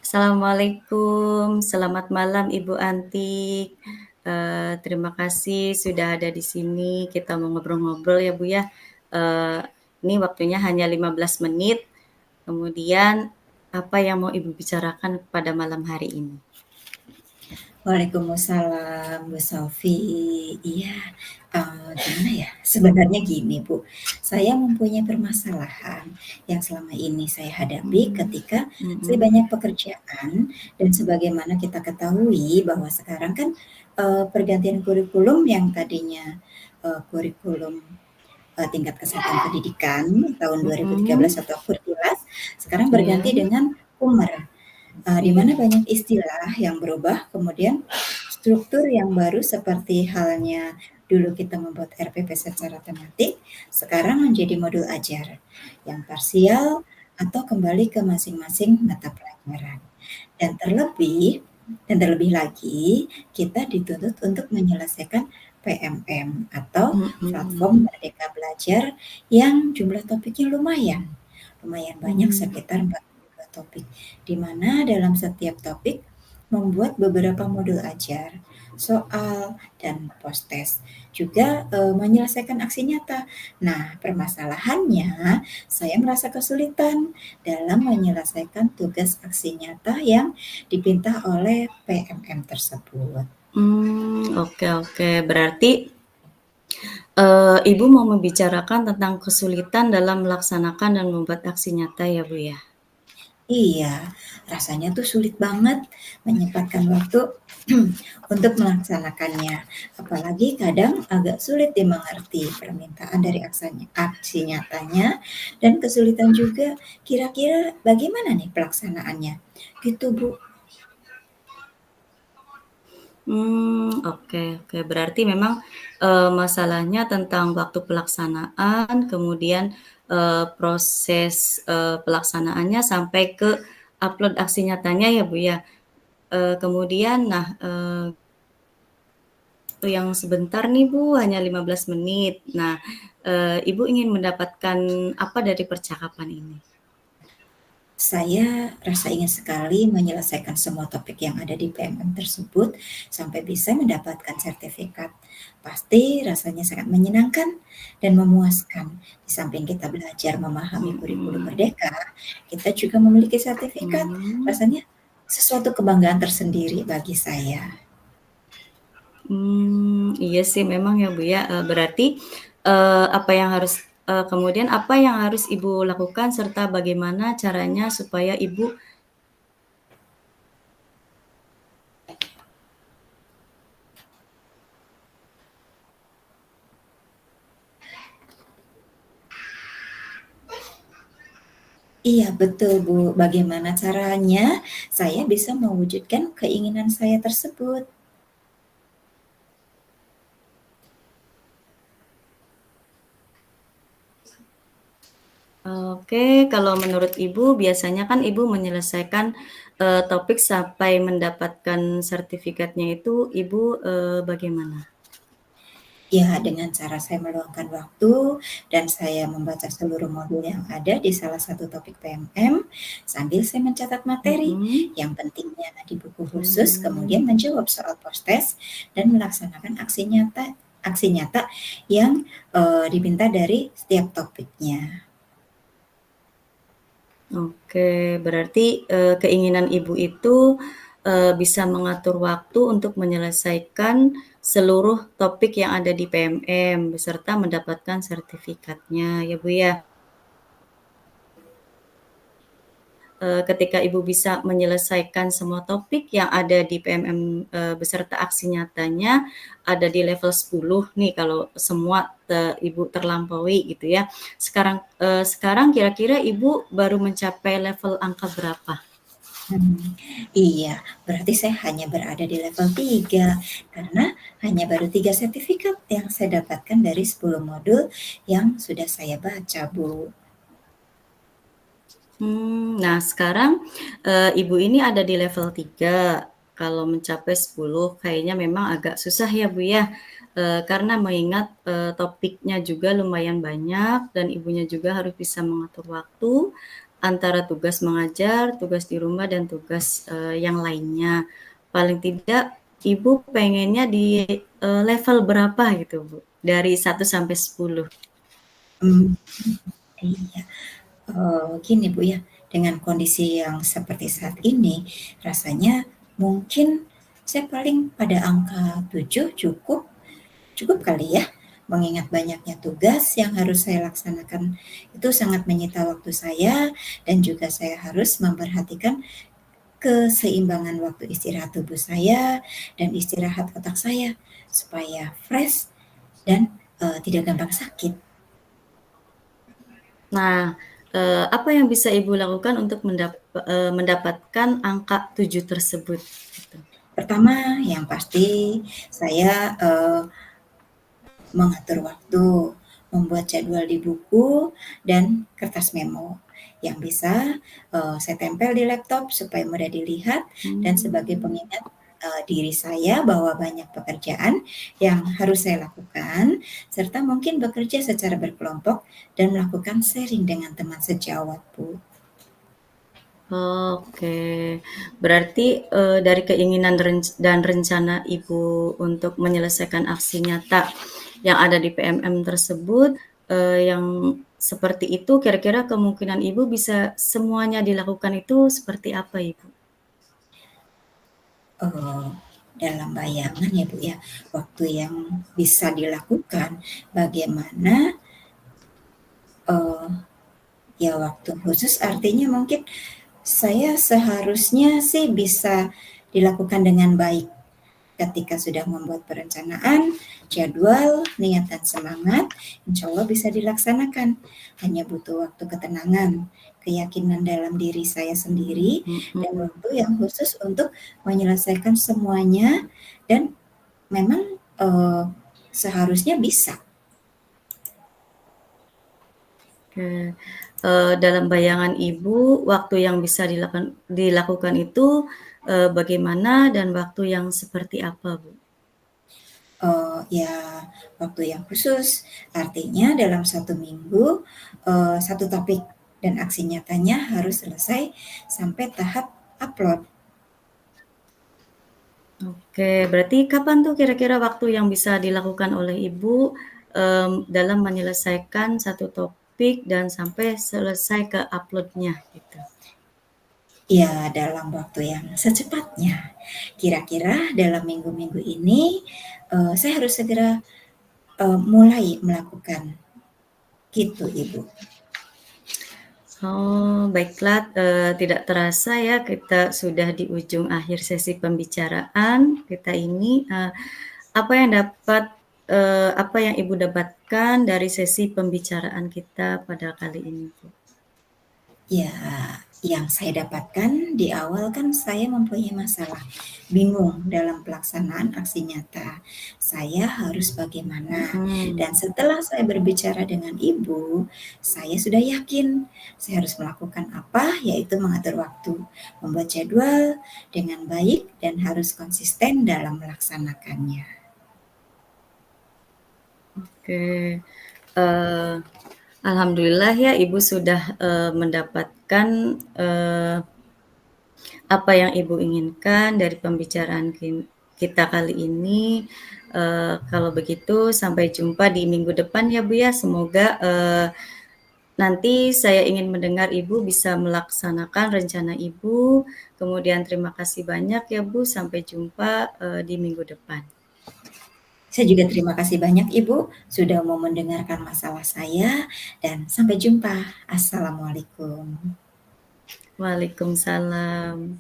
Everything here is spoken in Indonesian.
Assalamualaikum, selamat malam Ibu Antik. Terima kasih sudah ada di sini, kita mau ngobrol-ngobrol ya Bu ya. Eee, ini waktunya hanya 15 menit, kemudian apa yang mau Ibu bicarakan pada malam hari ini? Waalaikumsalam, Bu Saufi. Iya, gimana ya, sebenarnya gini, Bu, saya mempunyai permasalahan yang selama ini saya hadapi ketika saya Mhm. banyak pekerjaan dan sebagaimana kita ketahui bahwa sekarang kan, pergantian kurikulum yang tadinya, kurikulum, tingkat kesatuan pendidikan tahun 2013 Mhm. atau Kurkilas, sekarang Iya. berganti dengan Umer. Di Iya. mana banyak istilah yang berubah, kemudian struktur yang baru seperti halnya dulu kita membuat RPP secara tematik, sekarang menjadi modul ajar yang parsial atau kembali ke masing-masing mata pelajaran. Dan terlebih lagi, kita dituntut untuk menyelesaikan PMM atau Mhm. platform Merdeka Belajar yang jumlah topiknya lumayan banyak Mmm. sekitar 42 topik, di mana dalam setiap topik membuat beberapa modul ajar, soal, dan post-test. Juga menyelesaikan aksi nyata. Nah, permasalahannya saya merasa kesulitan dalam menyelesaikan tugas aksi nyata yang dipinta oleh PMM tersebut. Oke oke. Berarti, Ibu mau membicarakan tentang kesulitan dalam melaksanakan dan membuat aksi nyata ya, Bu, ya? Iya, rasanya tuh sulit banget menyempatkan waktu untuk melaksanakannya. Apalagi kadang agak sulit dimengerti permintaan dari aksi nyatanya dan kesulitan juga kira-kira bagaimana nih pelaksanaannya. Gitu, Bu. Oke oke. Berarti memang, masalahnya tentang waktu pelaksanaan, kemudian, proses, pelaksanaannya sampai ke upload aksi nyatanya ya, Bu, ya? Kemudian nah, waktu yang sebentar nih, Bu, hanya 15 menit. Nah, Ibu ingin mendapatkan apa dari percakapan ini? Saya rasa ingin sekali menyelesaikan semua topik yang ada di PMM tersebut sampai bisa mendapatkan sertifikat. Pasti rasanya sangat menyenangkan dan memuaskan. Di samping kita belajar memahami kurikulum Mhm. Merdeka, kita juga memiliki sertifikat. Mmm. Rasanya sesuatu kebanggaan tersendiri bagi saya. Iya sih memang ya, Bu, ya, berarti, apa yang harus kemudian apa yang harus Ibu lakukan serta bagaimana caranya supaya Ibu Iya betul Bu, bagaimana caranya saya bisa mewujudkan keinginan saya tersebut? oke, kalau menurut Ibu biasanya kan Ibu menyelesaikan, topik sampai mendapatkan sertifikatnya itu Ibu, bagaimana? Ya, dengan cara saya meluangkan waktu dan saya membaca seluruh modul yang ada di salah satu topik PMM, sambil saya mencatat materi Mhm. yang pentingnya di buku khusus, kemudian Mmm. menjawab soal post-test dan melaksanakan aksi nyata yang, diminta dari setiap topiknya. Oke, berarti, keinginan Ibu itu, bisa mengatur waktu untuk menyelesaikan seluruh topik yang ada di PMM beserta mendapatkan sertifikatnya ya, Bu, ya? Ketika Ibu bisa menyelesaikan semua topik yang ada di PMM, beserta aksi nyatanya ada di level 10 nih kalau semua Ibu terlampaui gitu ya. Sekarang kira-kira Ibu baru mencapai level angka berapa? Iya, berarti saya hanya berada di level 3 karena hanya baru 3 sertifikat yang saya dapatkan dari 10 modul yang sudah saya baca, Bu. Nah sekarang, Ibu ini ada di level 3. Kalau mencapai 10 kayaknya memang agak susah ya, Bu, ya, karena mengingat, topiknya juga lumayan banyak dan Ibunya juga harus bisa mengatur waktu, antara tugas mengajar, tugas di rumah, dan tugas yang lainnya. Paling tidak Ibu pengennya di level berapa gitu Bu? Dari 1 sampai 10. Iya. Gini Bu ya, dengan kondisi yang seperti saat ini, rasanya mungkin saya paling pada angka 7 cukup cukup kali ya, mengingat banyaknya tugas yang harus saya laksanakan itu sangat menyita waktu saya dan juga saya harus memperhatikan keseimbangan waktu istirahat tubuh saya dan istirahat otak saya supaya fresh dan tidak gampang sakit. Nah, apa yang bisa Ibu lakukan untuk mendapatkan angka 7 tersebut? Gitu. Pertama, yang pasti saya mengatur waktu, membuat jadwal di buku dan kertas memo yang bisa saya tempel di laptop supaya mudah dilihat dan sebagai pengingat diri saya bahwa banyak pekerjaan yang harus saya lakukan serta mungkin bekerja secara berkelompok dan melakukan sharing dengan teman sejawat, Bu. Oke, berarti dari keinginan dan rencana Ibu untuk menyelesaikan aksi nyata yang ada di PMM tersebut, yang seperti itu, kira-kira kemungkinan Ibu bisa semuanya dilakukan itu seperti apa, Ibu? Dalam bayangan ya Bu ya, waktu yang bisa dilakukan bagaimana ya waktu khusus artinya mungkin saya seharusnya sih bisa dilakukan dengan baik ketika sudah membuat perencanaan, jadwal, niat dan semangat, insya Allah bisa dilaksanakan. Hanya butuh waktu ketenangan, keyakinan dalam diri saya sendiri, dan waktu yang khusus untuk menyelesaikan semuanya dan memang seharusnya bisa. Oke, dalam bayangan Ibu, waktu yang bisa dilakukan itu bagaimana dan waktu yang seperti apa, Bu? Ya waktu yang khusus, artinya dalam 1 minggu, 1 topik dan aksi nyatanya harus selesai sampai tahap upload. Oke, berarti kapan tuh kira-kira waktu yang bisa dilakukan oleh Ibu dalam menyelesaikan 1 topik dan sampai selesai ke upload-nya gitu? Ya dalam waktu yang secepatnya. Kira-kira dalam minggu-minggu ini, saya harus segera, mulai melakukan, gitu Ibu. Oh, baiklah, tidak terasa ya kita sudah di ujung akhir sesi pembicaraan kita ini, apa yang Ibu dapatkan dari sesi pembicaraan kita pada kali ini, Bu? Ya, yang saya dapatkan di awal kan saya mempunyai masalah, bingung dalam pelaksanaan aksi nyata. Saya harus bagaimana? Dan setelah saya berbicara dengan Ibu, saya sudah yakin saya harus melakukan apa, yaitu mengatur waktu, membuat jadwal dengan baik dan harus konsisten dalam melaksanakannya. Oke, alhamdulillah ya Ibu sudah mendapatkan apa yang Ibu inginkan dari pembicaraan kita kali ini. Kalau begitu sampai jumpa di minggu depan ya Bu ya. Semoga nanti saya ingin mendengar Ibu bisa melaksanakan rencana Ibu. Kemudian terima kasih banyak ya Bu. Sampai jumpa di minggu depan. Saya juga terima kasih banyak Ibu sudah mau mendengarkan masalah saya dan sampai jumpa. Assalamualaikum. Waalaikumsalam.